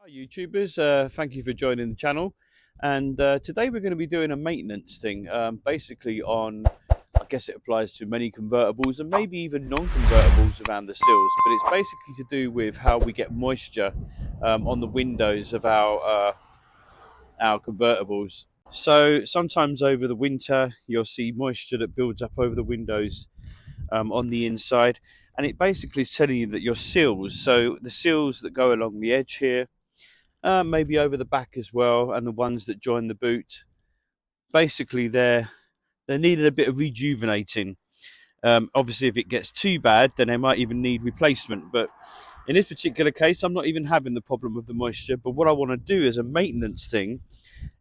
Hi YouTubers, thank you for joining the channel, and today we're going to be doing a maintenance thing, basically on, I guess it applies to many convertibles and maybe even non-convertibles around the sills, but it's basically to do with how we get moisture on the windows of our convertibles. So sometimes over the winter you'll see moisture that builds up over the windows on the inside, and it basically is telling you that your sills, so the sills that go along the edge here, maybe over the back as well, and the ones that join the boot, basically they're needed a bit of rejuvenating. Obviously if it gets too bad then they might even need replacement, but in this particular case I'm not even having the problem with the moisture. But what I want to do as a maintenance thing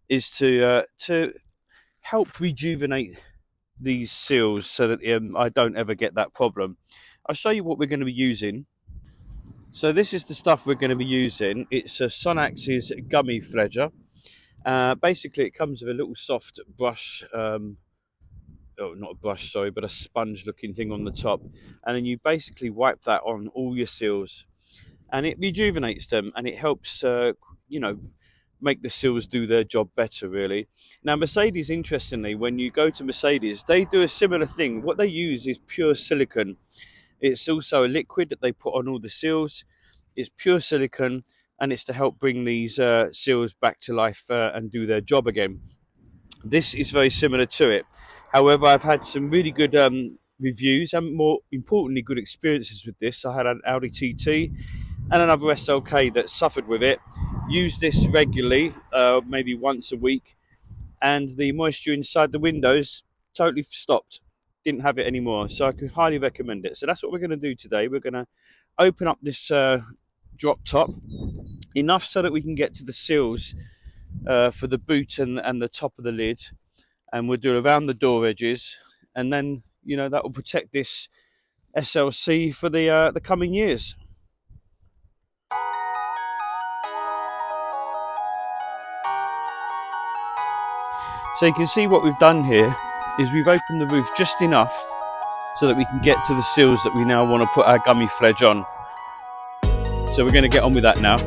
is to help rejuvenate these seals so that I don't ever get that problem. I'll show you what we're going to be using. So this is the stuff we're going to be using. It's a Sonax's Gummi Pflege. Basically it comes with a little soft brush, oh, not a brush, sorry, but a sponge looking thing on the top, and then you basically wipe that on all your seals and it rejuvenates them, and it helps make the seals do their job better, really. Now Mercedes, interestingly, when you go to Mercedes, they do a similar thing. What they use is pure silicone. It's also a liquid that they put on all the seals. It's pure silicone, and it's to help bring these seals back to life and do their job again. This is very similar to it. However, I've had some really good reviews, and more importantly good experiences with this. I had an Audi TT and another SLK that suffered with it. Used this regularly, maybe once a week, and the moisture inside the windows totally stopped. Didn't have it anymore, so I could highly recommend it. So that's what we're going to do today. We're going to open up this drop top enough so that we can get to the seals for the boot and the top of the lid, and we'll do around the door edges, and then that will protect this SLC for the coming years. So you can see what we've done here is we've opened the roof just enough so that we can get to the seals that we now want to put our Gummi Pflege on. So we're going to get on with that now.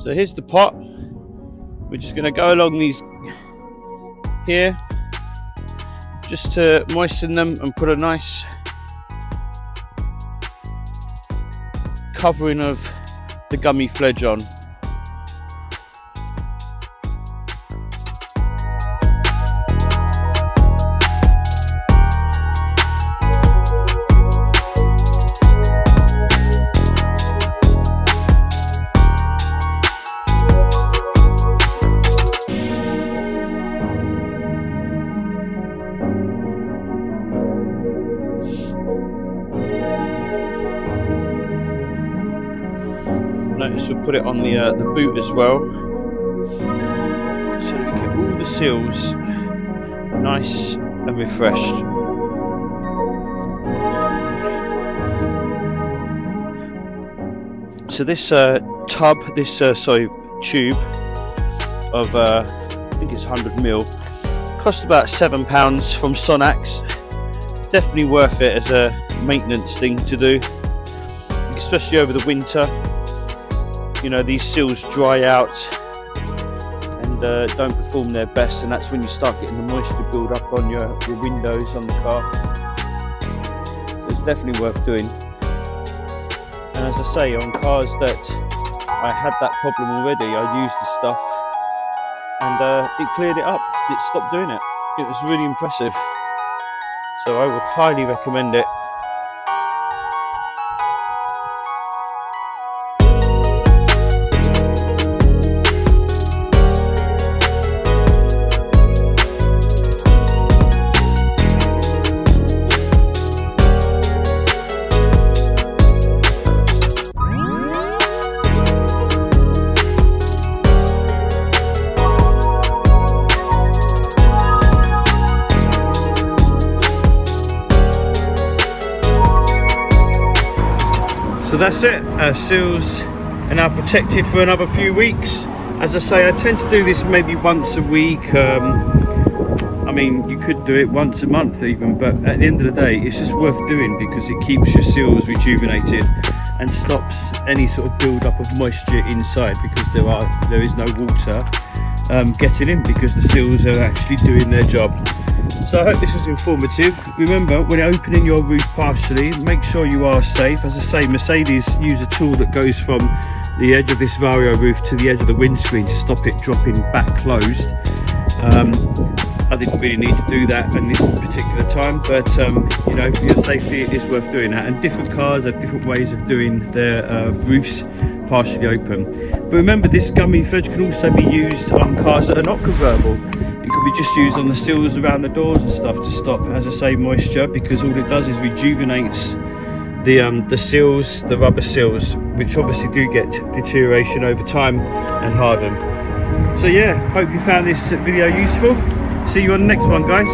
So here's the pot. We're just going to go along these here just to moisten them and put a nice covering of the Gummi Pflege on. Notice we'll put it on the boot as well, so we get all the seals nice and refreshed. So this tub, this tube of I think it's 100ml, cost about £7 from Sonax. Definitely worth it as a maintenance thing to do, especially over the winter. These seals dry out and don't perform their best, and that's when you start getting the moisture build up on your windows on the car. So it's definitely worth doing. And as I say, on cars that I had that problem already, I used the stuff and it cleared it up. It stopped doing it. It was really impressive. So I would highly recommend it. that's it. Our seals are now protected for another few weeks. As I say, I tend to do this maybe once a week. I mean, you could do it once a month even, but at the end of the day, it's just worth doing because it keeps your seals rejuvenated and stops any sort of build-up of moisture inside, because there is no water getting in, because the seals are actually doing their job. So I hope this was informative. Remember, when opening your roof partially, make sure you are safe. As I say, Mercedes use a tool that goes from the edge of this vario roof to the edge of the windscreen to stop it dropping back closed. I didn't really need to do that in this particular time, but you know, for your safety it is worth doing that, and different cars have different ways of doing their roofs partially open. But remember, this Gummi Pflege can also be used on cars that are not convertible. It could be just used on the sills around the doors and stuff to stop, as I say, moisture, because all it does is rejuvenates the seals, the rubber seals, which obviously do get deterioration over time and harden. So yeah, hope you found this video useful. See you on the next one, guys.